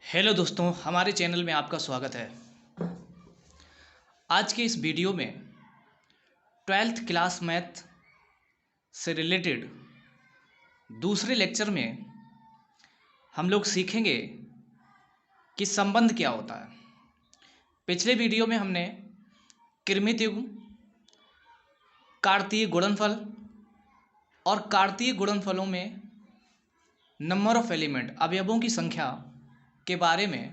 Hello दोस्तों, हमारे channel में आपका स्वागत है। आज के इस वीडियो में 12th क्लास मैथ से रिलेटेड दूसरे लेक्चर में हम लोग सीखेंगे कि संबंध क्या होता है। पिछले वीडियो में हमने कृमित युग्म, कार्तीय गुणनफल और कार्तीय गुणनफलों में नंबर ऑफ एलिमेंट, अवयवों की संख्या के बारे में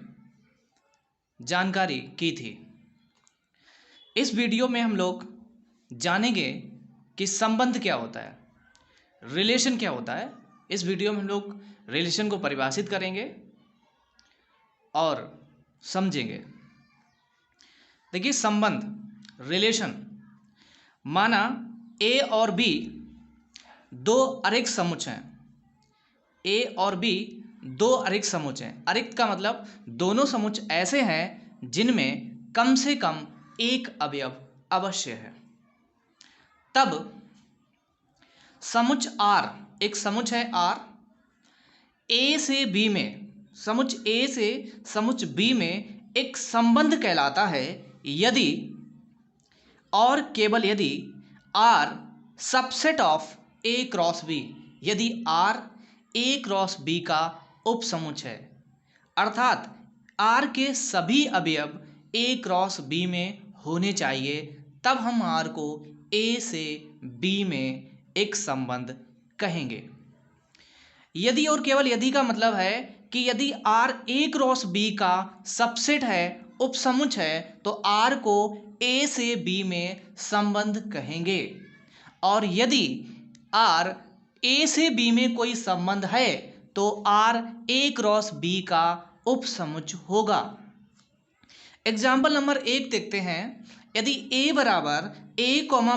जानकारी की थी। इस वीडियो में हम लोग जानेंगे कि संबंध क्या होता है, रिलेशन क्या होता है। इस वीडियो में हम लोग रिलेशन को परिभाषित करेंगे और समझेंगे। देखिए, संबंध, रिलेशन, माना ए और बी दो अरिक्त समुच्च हैं। ए और बी दो अरिक्त समुच्च हैं। अरिक्त का मतलब दोनों समुच्च ऐसे हैं जिनमें कम से कम एक अवयव अवश्य है। तब समुच्च आर, एक समुच्च है आर, ए से बी में, समुच्च ए से समुच्च बी में एक संबंध कहलाता है यदि और केवल यदि R subset of A cross B, यदि आर ए क्रॉस बी का उपसमुच्च है, अर्थात आर के सभी अवयव ए क्रॉस बी में होने चाहिए, तब हम आर को ए से बी में एक संबंध कहेंगे। यदि और केवल यदि का मतलब है कि यदि आर ए क्रॉस बी का सबसेट है, उपसमुच्च है, तो आर को ए से बी में संबंध कहेंगे। और यदि आर ए से बी में कोई संबंध है तो आर ए क्रॉस बी का उपसमुच्च होगा। एग्जाम्पल नंबर 1 देखते हैं। यदि a बराबर a,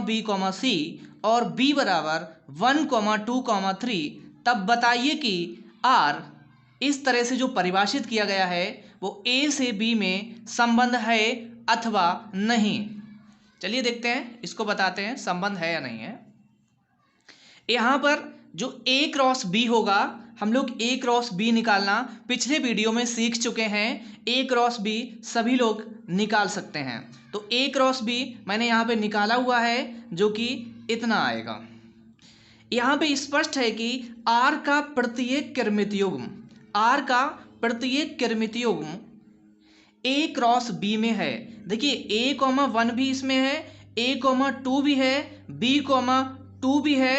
b, c और b बराबर 1, 2, 3, तब बताइए कि r इस तरह से जो परिभाषित किया गया है वो a से b में संबंध है अथवा नहीं। चलिए देखते हैं, इसको बताते हैं संबंध है या नहीं है। यहाँ पर जो a क्रॉस b होगा, हम लोग a क्रॉस b निकालना पिछले वीडियो में सीख चुके हैं। a क्रॉस b सभी लोग निकाल सकते हैं। तो a क्रॉस b मैंने यहाँ पे निकाला हुआ है, जो कि इतना आएगा। यहाँ पे स्पष्ट है कि r का प्रत्येक क्रमित युग्म, r का प्रत्येक क्रमित युग्म a क्रॉस b में है। देखिए a, 1 भी इसमें है, a, 2 भी है, b, 2 भी है,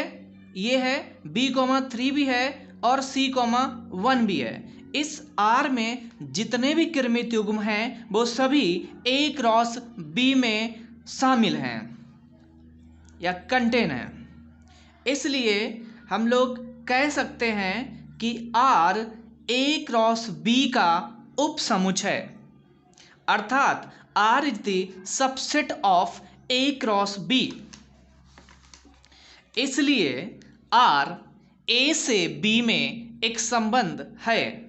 ये है b, 3 भी है और c, 1 भी है। इस R में जितने भी क्रमित युग्म हैं वो सभी A क्रॉस B में शामिल हैं या कंटेन हैं। इसलिए हम लोग कह सकते हैं कि R A क्रॉस B का उपसमुच्च है, अर्थात R is the subset of A cross B। इसलिए R A से B में एक संबंध है।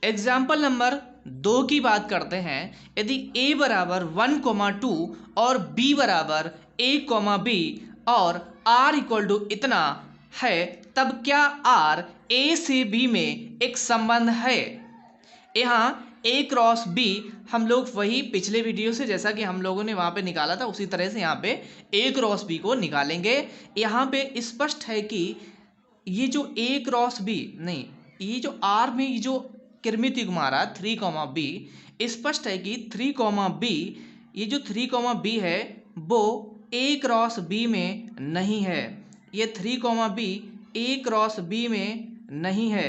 एग्जाम्पल नंबर 2 की बात करते हैं। यदि a बराबर 1, 2 और b बराबर a, b और r इक्वल टू इतना है, तब क्या r a से b में एक संबंध है। यहाँ a क्रॉस b हम लोग वही पिछले वीडियो से जैसा कि हम लोगों ने वहाँ पे निकाला था उसी तरह से यहाँ पे a क्रॉस b को निकालेंगे। यहाँ पे स्पष्ट है कि ये जो a क्रॉस b नहीं, ये जो r में ये जो क्रमित युग्म आ रहा है 3, b, स्पष्ट है कि 3, b, ये जो 3, b है वो a क्रॉस b में नहीं है। ये 3, b a क्रॉस b में नहीं है,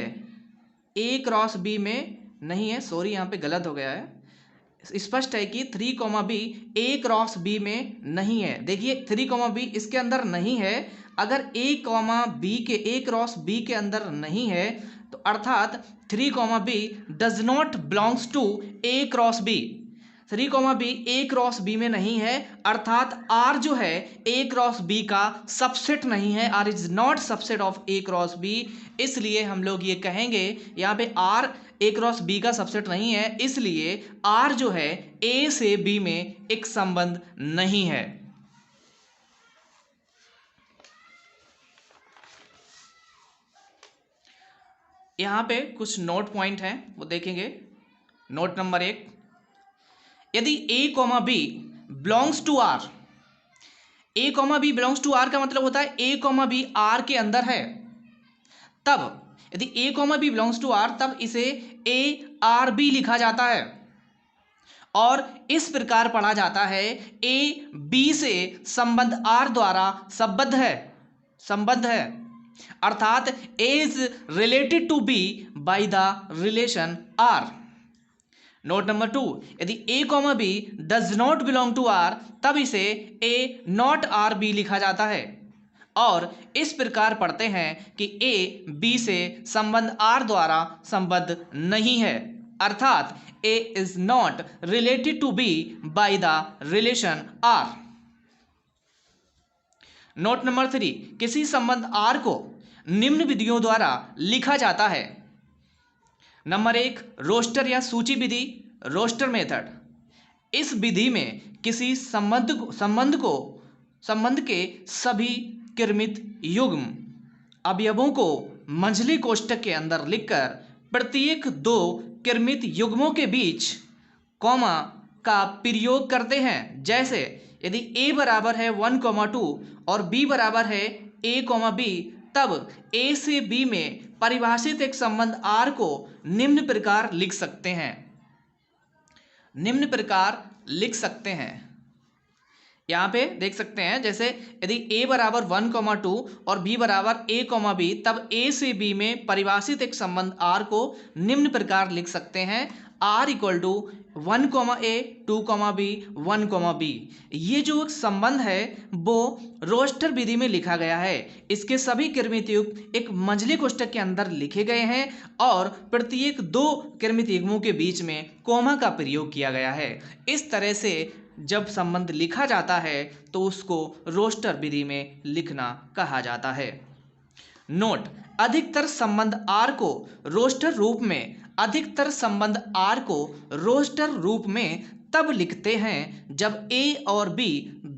a क्रॉस b में नहीं है। सॉरी, यहाँ पे गलत हो गया है। स्पष्ट है कि 3, b a क्रॉस b में नहीं है। देखिए 3, b इसके अंदर नहीं है। अगर a, b के a क्रॉस b के अंदर नहीं है तो अर्थात 3, b does not belongs to a cross b। 3, b a cross b में नहीं है, अर्थात r जो है a क्रॉस b का सबसेट नहीं है। r is not subset of a cross b। इसलिए हम लोग ये कहेंगे यहाँ पे r a क्रॉस b का सबसेट नहीं है, इसलिए r जो है a से b में एक संबंध नहीं है। यहाँ पे कुछ नोट पॉइंट हैं वो देखेंगे। नोट नंबर 1, यदि a comma B belongs to R, a comma B belongs to R का मतलब होता है a कॉमा बी आर के अंदर है, तब यदि a comma B belongs to R तब इसे a आर बी लिखा जाता है और इस प्रकार पढ़ा जाता है a b से संबंध r द्वारा संबद्ध है अर्थात a is related to b by the relation r। Note number 2, यदि a comma B does not belong to r तब इसे a नॉट आर बी लिखा जाता है और इस प्रकार पढ़ते हैं कि a b से संबंध r द्वारा संबद्ध नहीं है अर्थात a is not related to b by the relation r। Note number 3, किसी संबंध r को निम्न विधियों द्वारा लिखा जाता है। नंबर 1, रोस्टर या सूची विधि, रोस्टर मेथड। इस विधि में किसी संबंध के सभी क्रमित युग्म अवयवों को मंझले कोष्ठक के अंदर लिखकर प्रत्येक 2 क्रमित युग्मों के बीच कॉमा का प्रयोग करते हैं। जैसे यदि a बराबर है 1,2 और b बराबर है a,b तब a से b में परिभाषित एक संबंध r को निम्न प्रकार लिख सकते हैं। यहाँ पे देख सकते हैं, जैसे यदि a बराबर 1,2 और b बराबर a,b तब a से b में परिभाषित एक संबंध r को निम्न प्रकार लिख सकते हैं, r equal to 1,a 2,b 1,b। ये जो संबंध है वो रोस्टर विधि में लिखा गया है। इसके सभी क्रमित युग्म एक मंझले कोष्ठक के अंदर लिखे गए हैं और प्रत्येक 2 क्रमित युग्मों के बीच में कोमा का प्रयोग किया गया है। इस तरह से जब संबंध लिखा जाता है तो उसको रोस्टर विधि में लिखना कहा जाता है। नोट, अधिकतर संबंध R को रोस्टर रूप में तब लिखते हैं जब A और B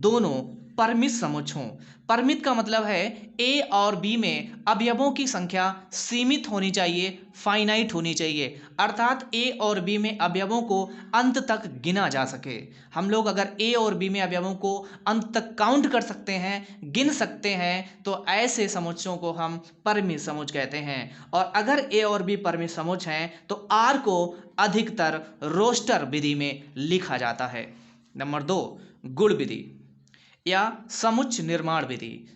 दोनों परिमित समुच्च हों। परिमित का मतलब है A और B में अवयवों की संख्या सीमित होनी चाहिए, फाइनाइट होनी चाहिए, अर्थात A और B में अवयवों को अंत तक गिना जा सके। हम लोग अगर A और B में अवयवों को अंत तक काउंट कर सकते हैं, गिन सकते हैं, तो ऐसे समुच्चों को हम परिमित समुच्च कहते हैं। और अगर A और B परिमित समुच्च हैं तो R को अधिकतर रोस्टर विधि में लिखा जाता है। नंबर 2, गुण विधि या समुच्च निर्माण विधि।